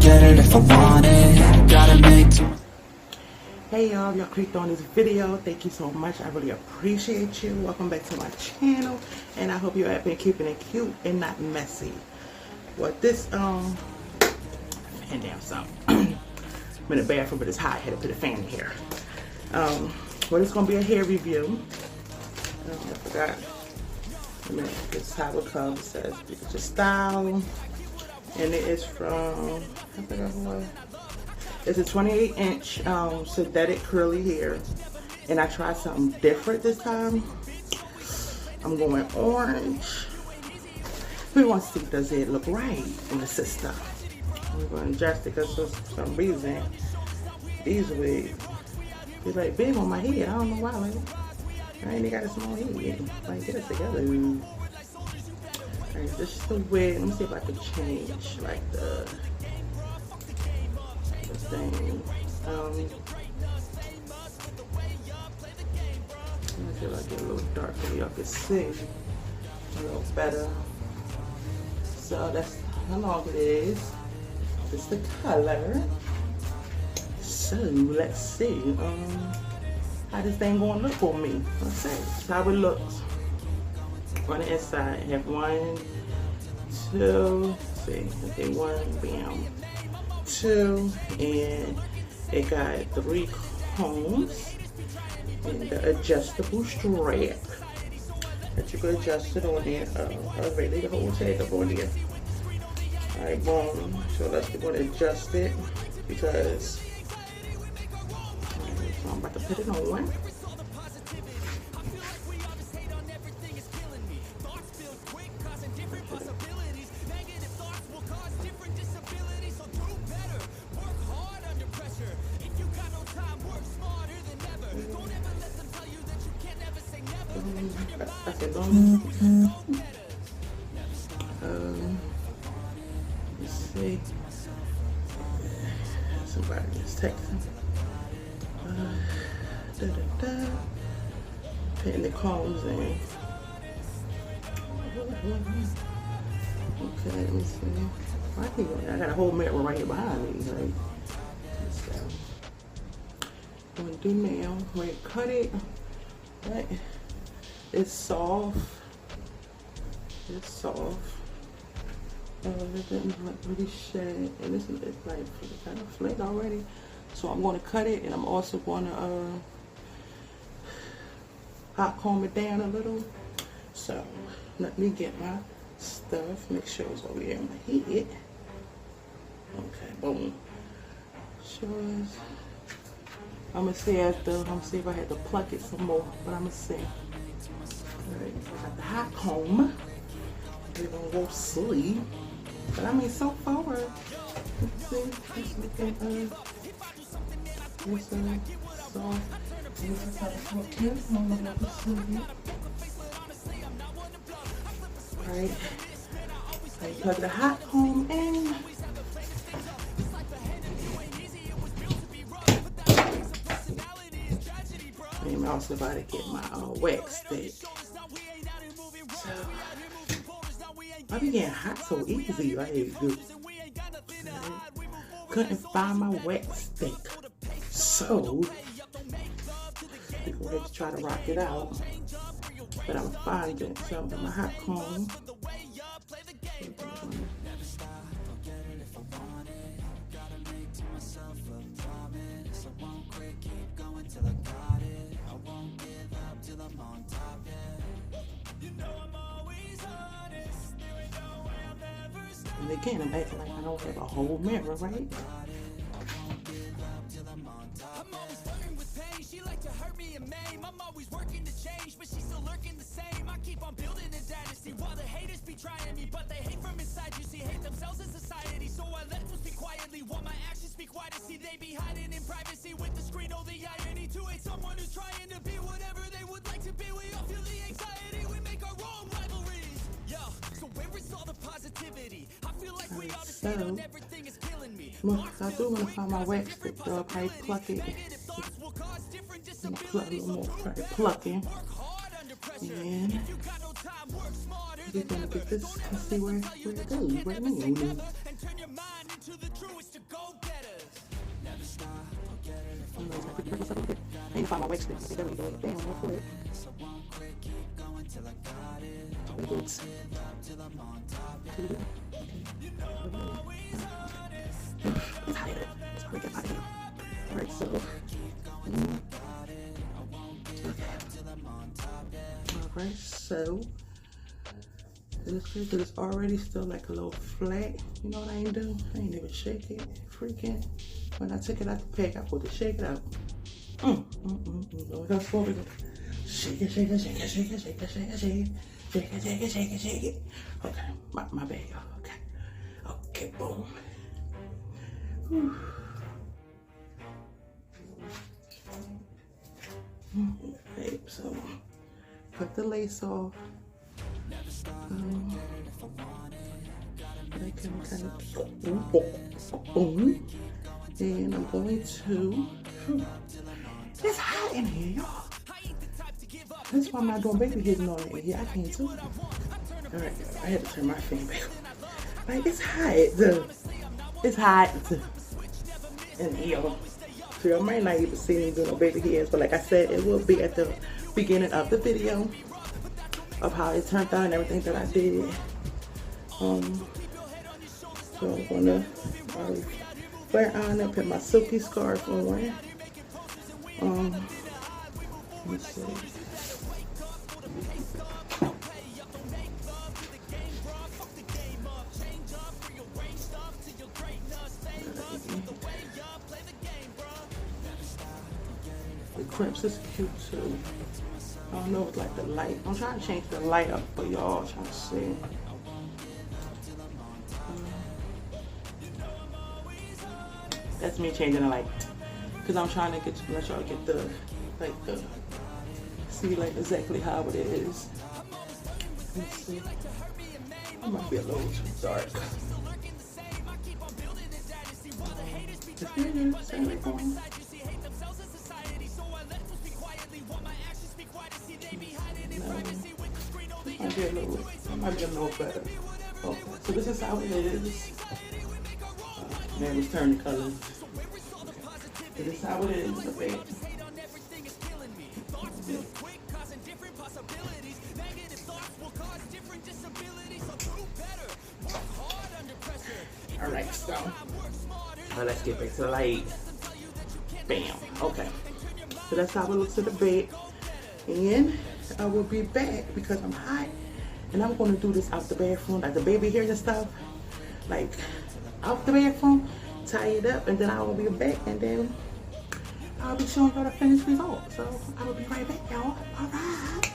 get it if I want it. Gotta make time. Hey y'all clicked on this video. Thank you so much. I really appreciate you. Welcome back to my channel, and I hope you have been keeping it cute and not messy. Well, this fan down some. I'm in the bathroom, but it's hot. I had to put a fan in here. Well, it's gonna be a hair review. I forgot. This is how it comes. It says "It's your style," and it is from, I forgot what. It's a 28-inch synthetic curly hair, and I tried something different this time. I'm going orange. We want to see, does it look right in the system? I'm going to adjust it because for some reason these wigs, it's like big on my head. I don't know why. Like, I ain't got a small head. Like, get it together. Alright, this is the wig. Let me see if I can change like the thing. Let me see if I get a little darker so y'all can see a little better. So that's how long it is. This is the color. So let's see how this thing gonna look for me. Let's see. That's how it looks on the inside. I have 1, 2, let's see. Okay, 1, bam. 2, and it got 3 combs and the adjustable strap that you can adjust it on there. Already the whole tag up on there. Alright, boom. So let's go and adjust it because I'm about to put it on. Let's see. Somebody just texting. Putting the combs in. Okay, let me see. I got a whole mirror right here behind me. Right? So, I'm gonna do now. We're gonna cut it. Right. It's soft. It's soft. It didn't look really shed, and this is like kind of flake already. So I'm going to cut it, and I'm also going to hot comb it down a little. So let me get my stuff. Make sure it's over here in my head. Okay, boom. Sure is. I'm gonna see after. I'm gonna see if I had to pluck it some more, but I'm gonna see. Alright, I got the hot comb. We're gonna go sleep. But I mean, so far, let's see. Let's look at this soft. This is how it's looking. I'm gonna go sleep. Alright, I plug the hot comb in. I'm also about to get my wax stick. So, I be getting hot so easy. Like, couldn't find my wax stick. So, we're going to try to rock it out. But I'm finding something in my hot comb. And again, I'm acting like I don't have a whole mirror, right? She like to hurt me and maim. I'm always working to change, but she's still lurking the same. I keep on building a dynasty while the haters be trying me, but they hate from inside. You see, hate themselves in society, so I let them speak quietly while my actions speak wider. See, they be hiding in privacy with the screen. Oh, the irony to hate someone who's trying to be whatever they would like to be. We all feel the anxiety. We make our own rivalries. Yo, so where is all the positivity? I feel like we all just on everything is killing me. Well, I do want to find my wax stick, so I'll probably pluck it. Pluck a little more, plucking. And we're gonna get this and see where it goes, where it moves. I need to find my wax stick. I think I need to do it. Damn, real quick. Boots. It's hot in it. It's pretty good hot in it. Alright, so. Alright, so. It's already still like a little flat. You know what I ain't do? I ain't even shake it. Freaking. When I took it out the pack, I put to shake it out. Let's go. Shake it, shake it, shake it, shake it, shake it, shake it, shake it. Shake it, shake it, shake it, shake it. Okay, my bad, y'all. Okay. Okay, boom. Whew. Okay, so cut the lace off. And I'm going to. It's hot in here, y'all. That's why I'm not doing baby hidden on it. Yeah, I can't too. Alright, I had to turn my fan back. Like, it's hot. It's hot in here. So y'all might not even see me doing no baby hairs, but like I said, it will be at the beginning of the video of how it turned out and everything that I did. So I'm gonna wear on and put my silky scarf on. Let's see. The crimps is cute too. I don't know if it's like the light. I'm trying to change the light up for y'all. Trying to see. That's me changing the light because I'm trying to let y'all get the see like exactly how it is. Let's see. It might be a little too dark. Might be a little better. Okay, so this is how it is. Man, let's turn the colors. This is how it is. Okay. Alright, so let's get back to the light. Bam. Okay. So that's how it looks at the bed. And I will be back because I'm hot. And I'm going to do this out the bathroom, like the baby hairs and stuff. Like out the bathroom, tie it up, and then I will be back, and then I'll be showing y'all the finished result. So I will be right back, y'all. All right.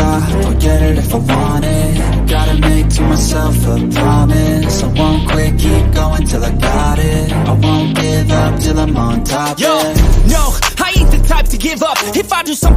I'll get it if I want it. Gotta make to myself a promise. I won't quit, keep going till I got it. I won't give up till I'm on top. Yo, no, I ain't the type to give up. If I do something